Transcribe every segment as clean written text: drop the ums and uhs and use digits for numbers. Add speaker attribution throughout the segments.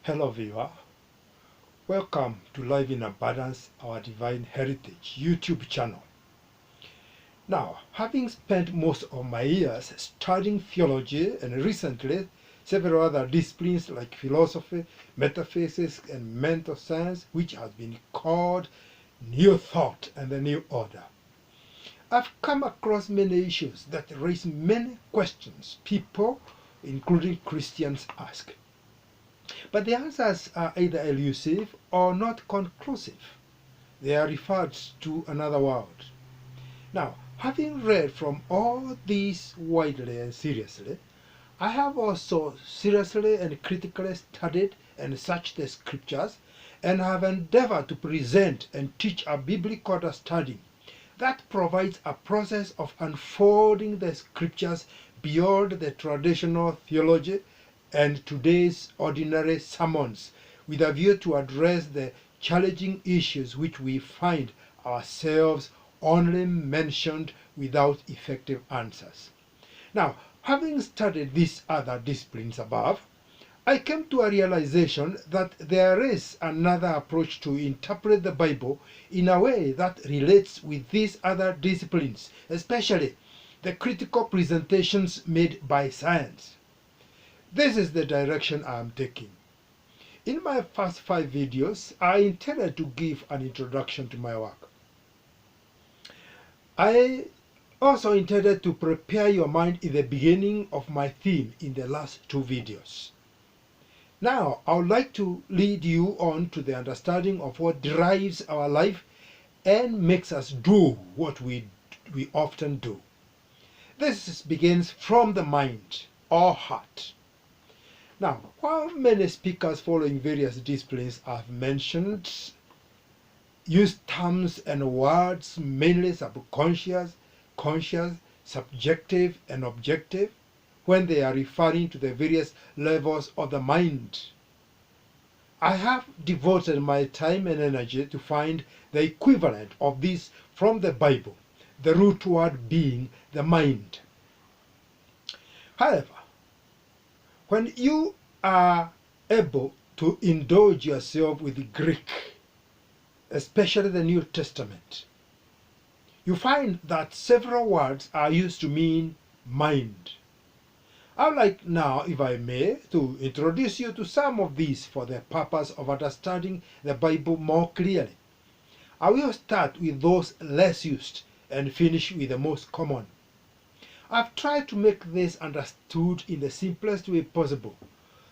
Speaker 1: Hello viewer, welcome to Life in Abundance, our Divine Heritage YouTube channel. Now, having spent most of my years studying theology and recently several other disciplines like philosophy, metaphysics, and mental science, which has been called New Thought and the New Order, I've come across many issues that raise many questions people, including Christians, ask. But the answers are either elusive or not conclusive. They are referred to another world. Now, having read from all these widely and seriously, I have also seriously and critically studied and searched the scriptures and have endeavored to present and teach a biblical understanding that provides a process of unfolding the scriptures beyond the traditional theology and today's ordinary sermons, with a view to address the challenging issues which we find ourselves only mentioned without effective answers. Now, having studied these other disciplines above, I came to a realization that there is another approach to interpret the Bible in a way that relates with these other disciplines, especially the critical presentations made by science. This is the direction I am taking. In my first 5 videos, I intended to give an introduction to my work. I also intended to prepare your mind in the beginning of my theme in the last 2 videos. Now, I would like to lead you on to the understanding of what drives our life and makes us do what we often do. This begins from the mind or heart. Now, while many speakers following various disciplines have mentioned, use terms and words mainly subconscious, conscious, subjective, and objective when they are referring to the various levels of the mind, I have devoted my time and energy to find the equivalent of this from the Bible, the root word being the mind. However, when you are able to indulge yourself with Greek, especially the New Testament, you find that several words are used to mean mind. I would like now, if I may, to introduce you to some of these for the purpose of understanding the Bible more clearly. I will start with those less used and finish with the most common. I've tried to make this understood in the simplest way possible.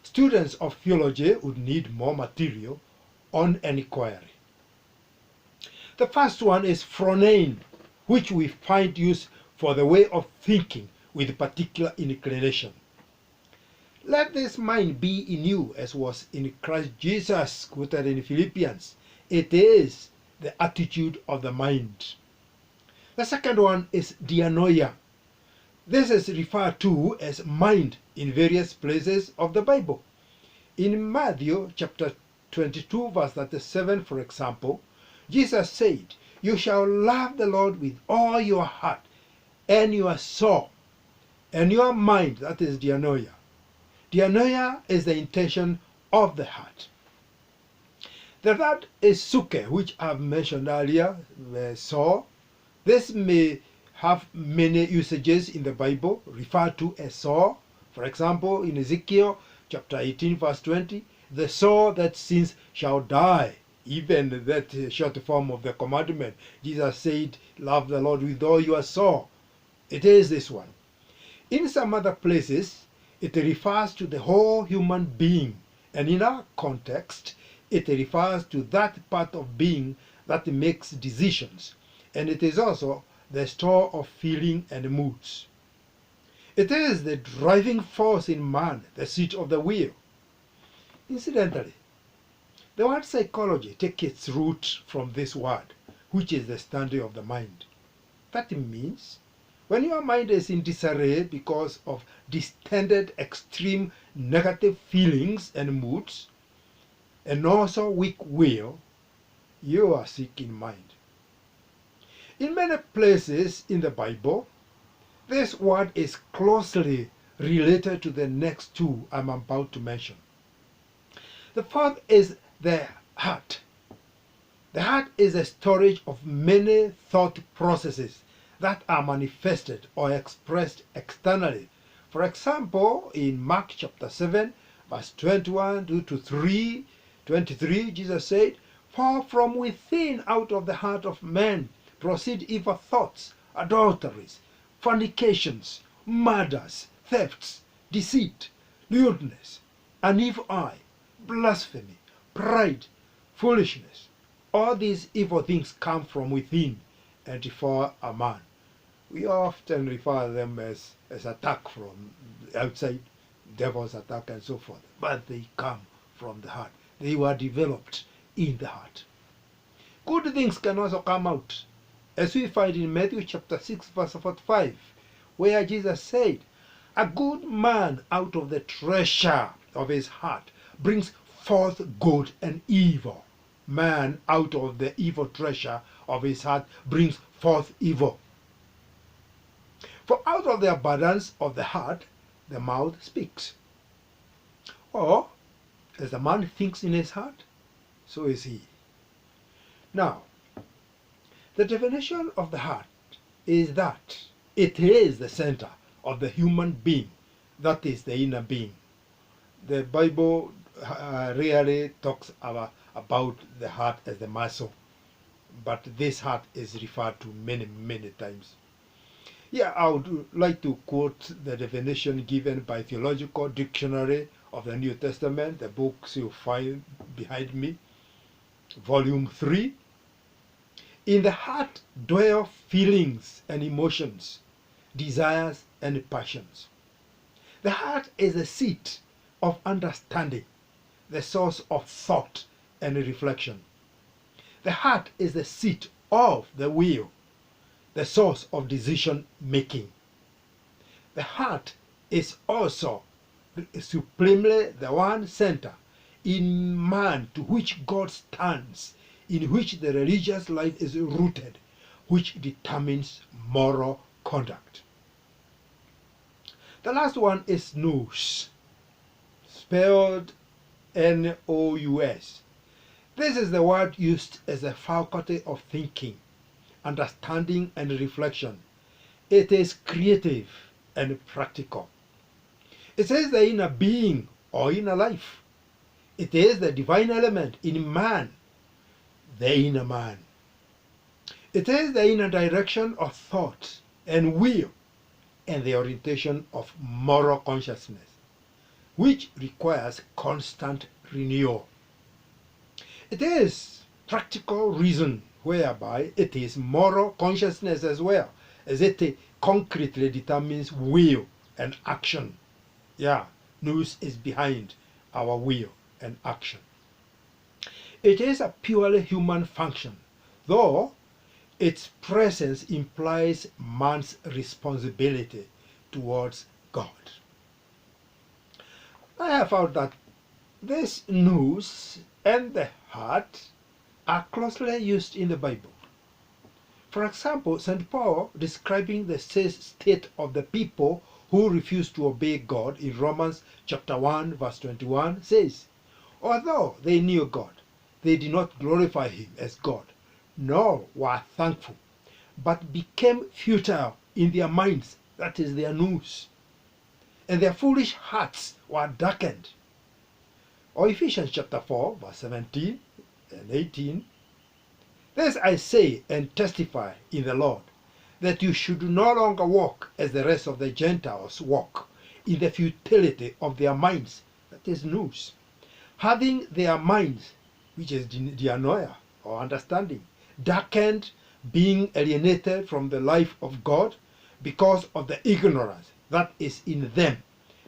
Speaker 1: Students of theology would need more material on an inquiry. The first one is phronein, which we find used for the way of thinking with particular inclination. Let this mind be in you as was in Christ Jesus, quoted in Philippians. It is the attitude of the mind. The second one is dianoia. This is referred to as mind in various places of the Bible. In Matthew chapter 22 verse 37, for example, Jesus said, "You shall love the Lord with all your heart and your soul and your mind," that is dianoia. Dianoia is the intention of the heart. The third is suke, which I've mentioned earlier, the soul. This may have many usages in the Bible, referred to as soul. For example, in Ezekiel chapter 18 verse 20, the soul that sins shall die. Even that short form of the commandment, Jesus said, love the Lord with all your soul. It is this one. In some other places, it refers to the whole human being, and in our context, it refers to that part of being that makes decisions, and it is also the store of feeling and moods. It is the driving force in man, the seat of the wheel. Incidentally, the word psychology takes its root from this word, which is the study of the mind. That means when your mind is in disarray because of distended, extreme negative feelings and moods, and also weak will, you are sick in mind. In many places in the Bible, this word is closely related to the next two I'm about to mention. The fourth is the heart. The heart is a storage of many thought processes that are manifested or expressed externally. For example, in Mark chapter 7, verse 21 to 23, Jesus said, "For from within, out of the heart of man, proceed evil thoughts, adulteries, fornications, murders, thefts, deceit, lewdness, an evil eye, blasphemy, pride, foolishness. All these evil things come from within and defile a man." We often refer to them as attack from outside, devil's attack and so forth, but they come from the heart. They were developed in the heart. Good things can also come out, as we find in Matthew chapter 6, verse 45, where Jesus said, "A good man out of the treasure of his heart brings forth good and evil. Man out of the evil treasure of his heart brings forth evil. For out of the abundance of the heart, the mouth speaks." Or, as a man thinks in his heart, so is he. Now, the definition of the heart is that it is the center of the human being, that is the inner being. The Bible rarely talks about the heart as the muscle, but this heart is referred to many, many times. Yeah, I would like to quote the definition given by Theological Dictionary of the New Testament, the books you find behind me, volume 3. "In the heart dwell feelings and emotions, desires and passions." The heart is the seat of understanding, the source of thought and reflection. The heart is the seat of the will, the source of decision making. The heart is also supremely the one center in man to which God stands, in which the religious life is rooted, which determines moral conduct. The last one is nous, spelled N-O-U-S. This is the word used as a faculty of thinking, understanding, and reflection. It is creative and practical. It is the inner being or inner life. It is the divine element in man, the inner man. It is the inner direction of thought and will and the orientation of moral consciousness, which requires constant renewal. It is practical reason whereby it is moral consciousness as well, as it concretely determines will and action. Yeah, nous is behind our will and action. It is a purely human function, though its presence implies man's responsibility towards God. I have found that this nous and the heart are closely used in the Bible. For example, St. Paul, describing the state of the people who refuse to obey God in Romans chapter 1, verse 21, says, "Although they knew God, they did not glorify him as God, nor were thankful, but became futile in their minds," that is their nous, "and their foolish hearts were darkened." Or Ephesians chapter 4, verse 17 and 18, "This I say and testify in the Lord, that you should no longer walk as the rest of the Gentiles walk, in the futility of their minds," that is nous, "having their minds," which is dianoia or understanding, "darkened, being alienated from the life of God because of the ignorance that is in them,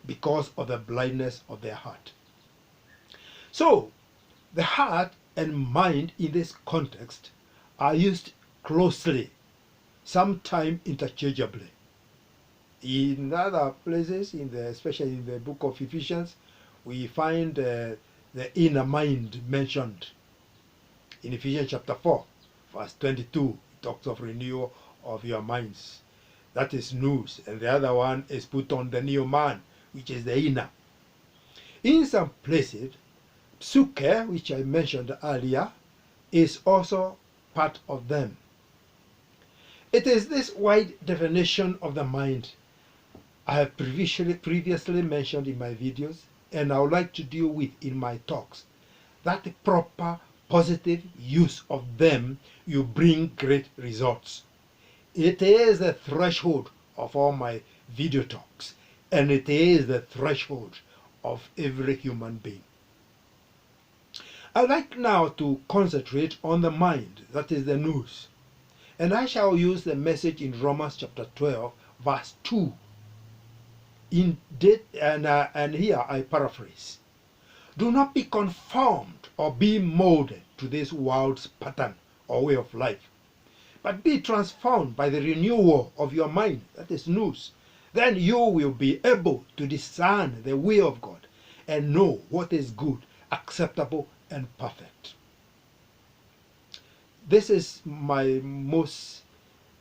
Speaker 1: because of the blindness of their heart." So, the heart and mind in this context are used closely, sometimes interchangeably. In other places, especially in the book of Ephesians, we find the inner mind mentioned. In Ephesians chapter 4, verse 22, it talks of renewal of your minds. That is nous, and the other one is put on the new man, which is the inner. In some places, Suke, which I mentioned earlier, is also part of them. It is this wide definition of the mind I have previously mentioned in my videos, and I would like to deal with in my talks, that the proper positive use of them you bring great results. It is the threshold of all my video talks, and it is the threshold of every human being. I'd like now to concentrate on the mind, that is the nous, and I shall use the message in Romans chapter 12, verse 2. And here I paraphrase. Do not be conformed or be molded to this world's pattern or way of life, but be transformed by the renewal of your mind, that is nous. Then you will be able to discern the will of God and know what is good, acceptable, and perfect. This is my most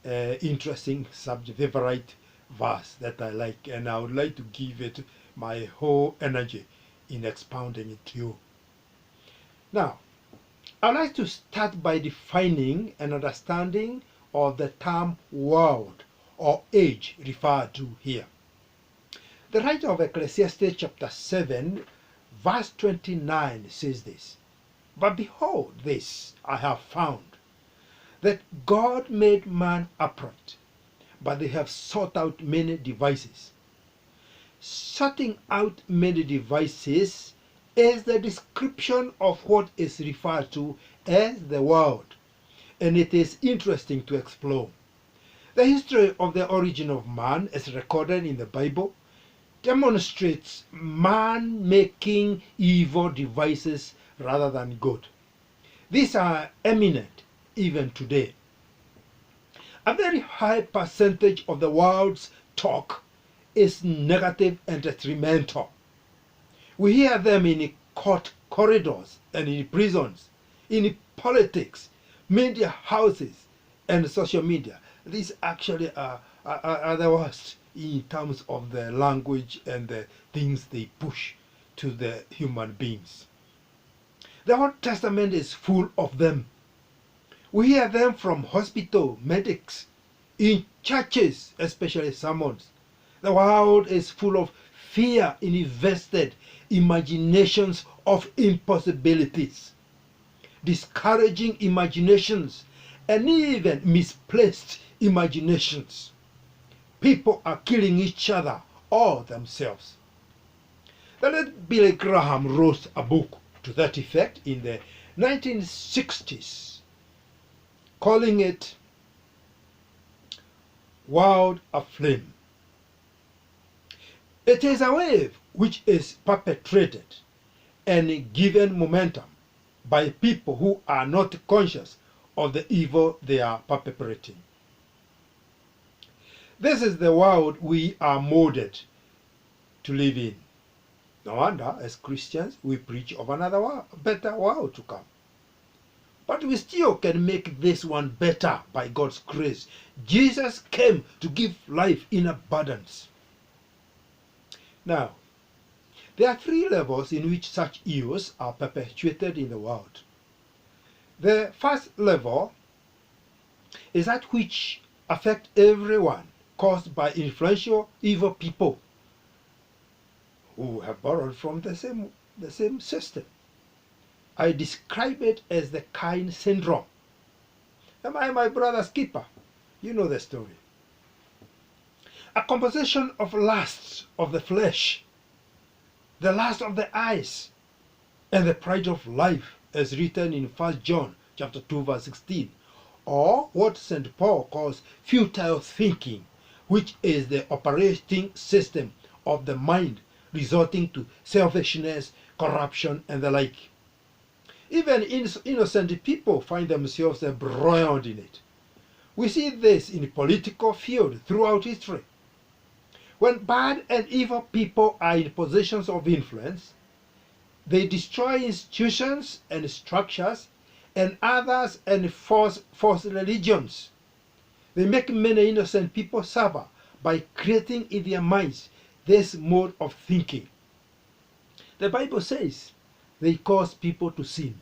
Speaker 1: interesting subject, favorite verse that I like, and I would like to give it my whole energy in expounding it to you. Now, I'd like to start by defining an understanding of the term world or age referred to here. The writer of Ecclesiastes chapter 7, verse 29 says this, "But behold, this I have found, that God made man upright, but they have sought out many devices." Sorting out many devices is the description of what is referred to as the world, and it is interesting to explore. The history of the origin of man, as recorded in the Bible, demonstrates man making evil devices rather than good. These are eminent even today. A very high percentage of the world's talk is negative and detrimental. We hear them in court corridors and in prisons, in politics, media houses, and social media. These actually are the worst in terms of the language and the things they push to the human beings. The Old Testament is full of them. We hear them from hospital medics, in churches, especially sermons. The world is full of fear invested imaginations of impossibilities, discouraging imaginations, and even misplaced imaginations. People are killing each other or themselves. The late Billy Graham wrote a book to that effect in the 1960s, calling it World Aflame. It is a wave which is perpetrated and given momentum by people who are not conscious of the evil they are perpetrating. This is the world we are molded to live in. No wonder, as Christians, we preach of another world, better world to come. But we still can make this one better by God's grace. Jesus came to give life in abundance. Now, there are three levels in which such evils are perpetuated in the world. The first level is that which affect everyone, caused by influential evil people who have borrowed from the same system. I describe it as the Cain syndrome. Am I my brother's keeper? You know the story. A composition of lusts of the flesh, the lust of the eyes, and the pride of life, as written in 1 John chapter 2, verse 16, or what St. Paul calls futile thinking, which is the operating system of the mind, resulting to selfishness, corruption, and the like. Even innocent people find themselves embroiled in it. We see this in the political field throughout history. When bad and evil people are in positions of influence, they destroy institutions and structures and others and false religions. They make many innocent people suffer by creating in their minds this mode of thinking. The Bible says they cause people to sin.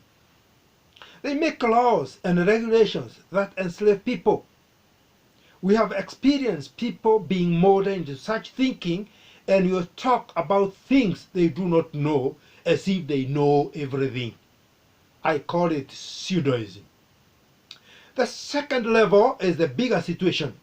Speaker 1: They make laws and regulations that enslave people. We have experienced people being molded into such thinking, and you talk about things they do not know as if they know everything. I call it pseudoism. The second level is the bigger situation.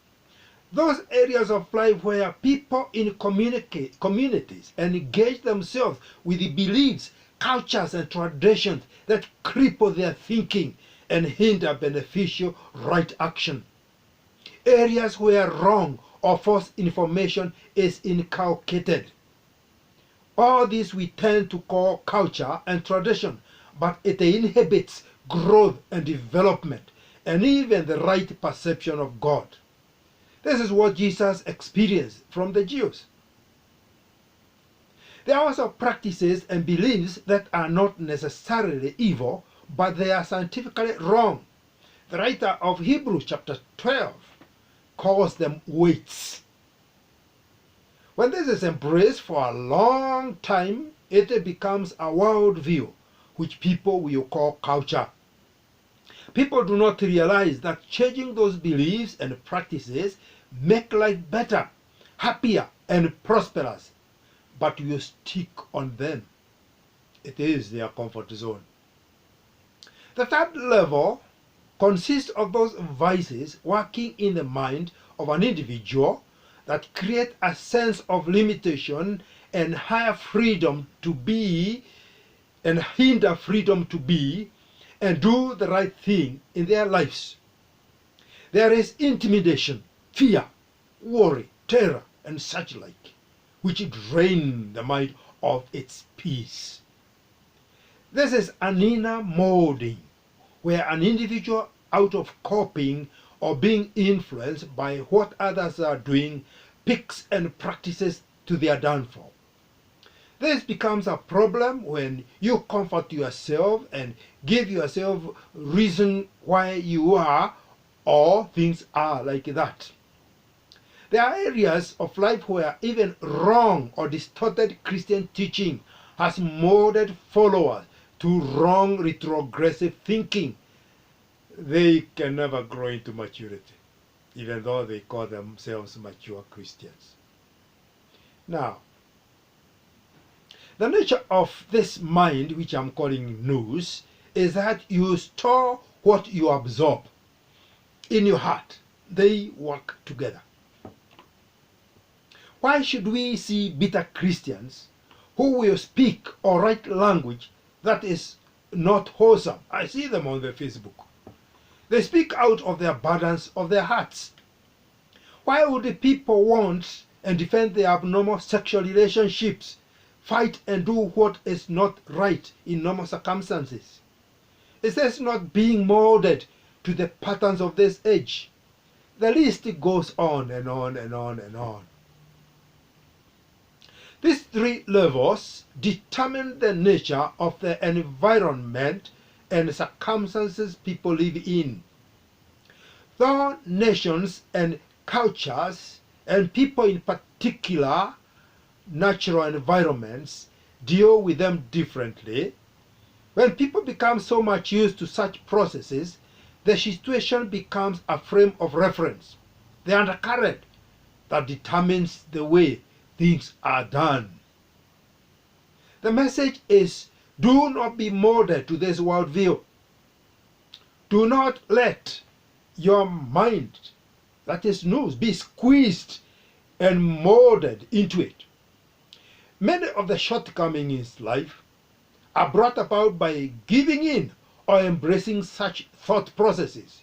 Speaker 1: Those areas of life where people in communities engage themselves with the beliefs, cultures, and traditions that cripple their thinking and hinder beneficial right action. Areas where wrong or false information is inculcated. All this we tend to call culture and tradition, but it inhibits growth and development and even the right perception of God. This is what Jesus experienced from the Jews. There are also practices and beliefs that are not necessarily evil, but they are scientifically wrong. The writer of Hebrews chapter 12 calls them weights. When this is embraced for a long time, it becomes a worldview, which people will call culture. People do not realize that changing those beliefs and practices make life better, happier, and prosperous, but you stick on them. It is their comfort zone. The third level consists of those vices working in the mind of an individual that create a sense of limitation and higher freedom to be and hinder freedom to be and do the right thing in their lives. There is intimidation, fear, worry, terror, and such like, which drain the mind of its peace. This is an inner molding, where an individual, out of coping or being influenced by what others are doing, picks and practices to their downfall. This becomes a problem when you comfort yourself and give yourself reason why you are or things are like that. There are areas of life where even wrong or distorted Christian teaching has molded followers to wrong retrogressive thinking. They can never grow into maturity, even though they call themselves mature Christians. Now, the nature of this mind, which I'm calling nous, is that you store what you absorb in your heart. They work together. Why should we see bitter Christians who will speak or write language that is not wholesome? I see them on the Facebook. They speak out of the abundance of their hearts. Why would the people want and defend their abnormal sexual relationships, fight and do what is not right in normal circumstances? Is this not being molded to the patterns of this age? The list goes on and on and on and on. These three levels determine the nature of the environment and circumstances people live in. Though nations and cultures and people in particular natural environments deal with them differently, when people become so much used to such processes, the situation becomes a frame of reference, the undercurrent that determines the way things are done. The message is, do not be molded to this worldview. Do not let your mind, that is nous, be squeezed and molded into it. Many of the shortcomings in life are brought about by giving in or embracing such thought processes.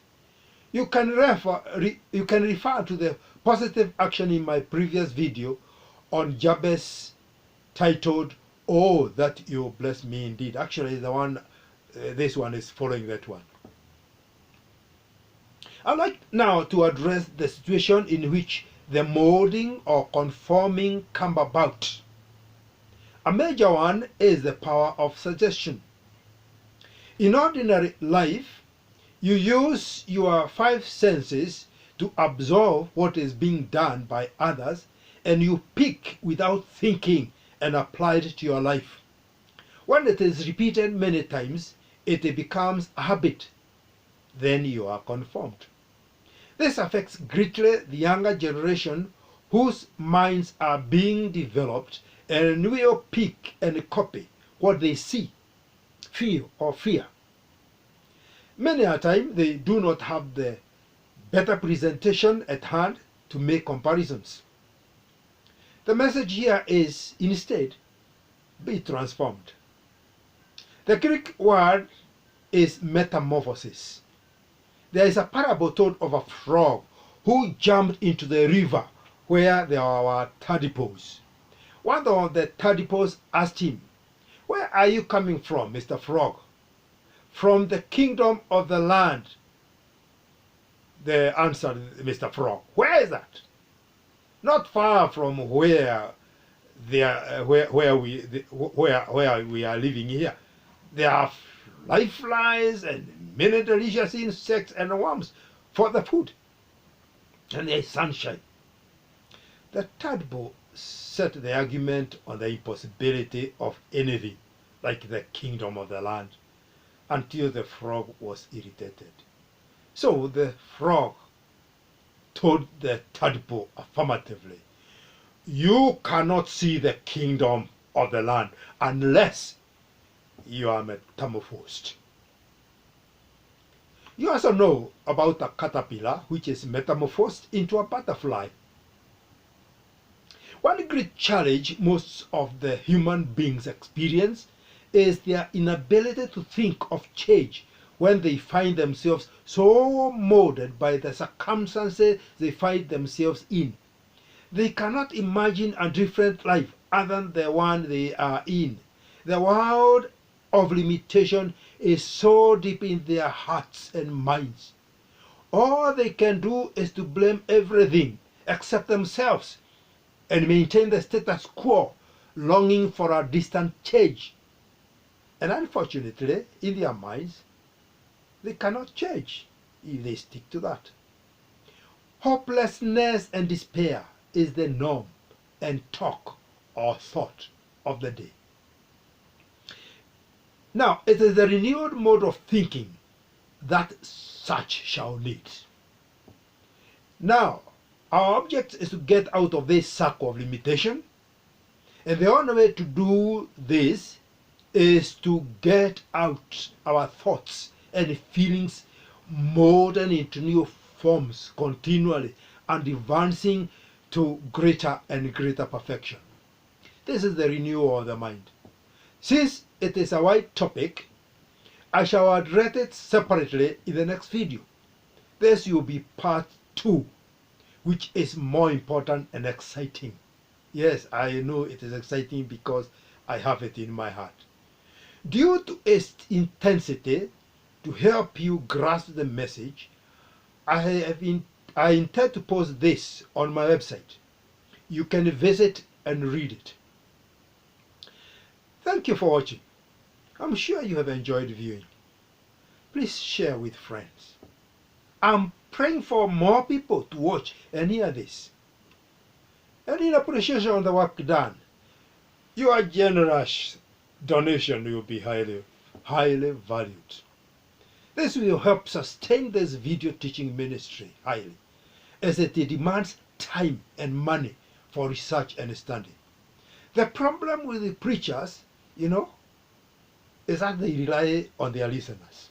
Speaker 1: You can refer to the positive action in my previous video on Jabez titled, "Oh, that you bless me indeed." Actually, this one is following that one. I'd like now to address the situation in which the molding or conforming come about. A major one is the power of suggestion. In ordinary life, you use your five senses to absorb what is being done by others, and you pick without thinking and apply it to your life. When it is repeated many times, it becomes a habit. Then you are conformed. This affects greatly the younger generation whose minds are being developed and will pick and copy what they see, feel, or fear. Many a time they do not have the better presentation at hand to make comparisons. The message here is instead, be transformed. The Greek word is metamorphosis. There is a parable told of a frog who jumped into the river where there were tadpoles. One of the tadpoles asked him, "Where are you coming from, Mr. Frog?" "From the kingdom of the land," they answered Mr. Frog. "Where is that?" "Not far from where we are living here. There are lifelines and many delicious insects and worms for the food, and there is sunshine." The tadpole set the argument on the impossibility of anything like the kingdom of the land until the frog was irritated. So the frog told the tadpole affirmatively, "You cannot see the kingdom of the land unless you are metamorphosed." You also know about a caterpillar which is metamorphosed into a butterfly. One great challenge most of the human beings experience is their inability to think of change when they find themselves so molded by the circumstances they find themselves in. They cannot imagine a different life other than the one they are in. The world of limitation is so deep in their hearts and minds. All they can do is to blame everything except themselves and maintain the status quo, longing for a distant change. And unfortunately, in their minds, they cannot change if they stick to that. Hopelessness and despair is the norm and talk or thought of the day. Now, it is the renewed mode of thinking that such shall need. Now, our object is to get out of this circle of limitation, and the only way to do this is to get out our thoughts and feelings molded into new forms continually and advancing to greater and greater perfection. This is the renewal of the mind. Since it is a wide topic, I shall address it separately in the next video. This will be part 2, which is more important and exciting. Yes, I know it is exciting because I have it in my heart. Due to its intensity, to help you grasp the message, I intend to post this on my website. You can visit and read it. Thank you for watching. I'm sure you have enjoyed viewing. Please share with friends. I'm praying for more people to watch and hear this. And in appreciation of the work done, your generous donation will be highly valued. This will help sustain this video teaching ministry highly, as it demands time and money for research and study. The problem with the preachers, is that they rely on their listeners.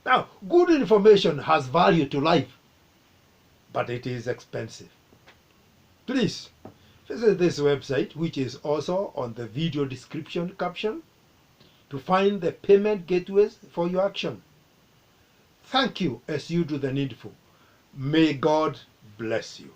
Speaker 1: Now, good information has value to life, but it is expensive. Please visit this website, which is also on the video description caption, to find the payment gateways for your action. Thank you as you do the needful. May God bless you.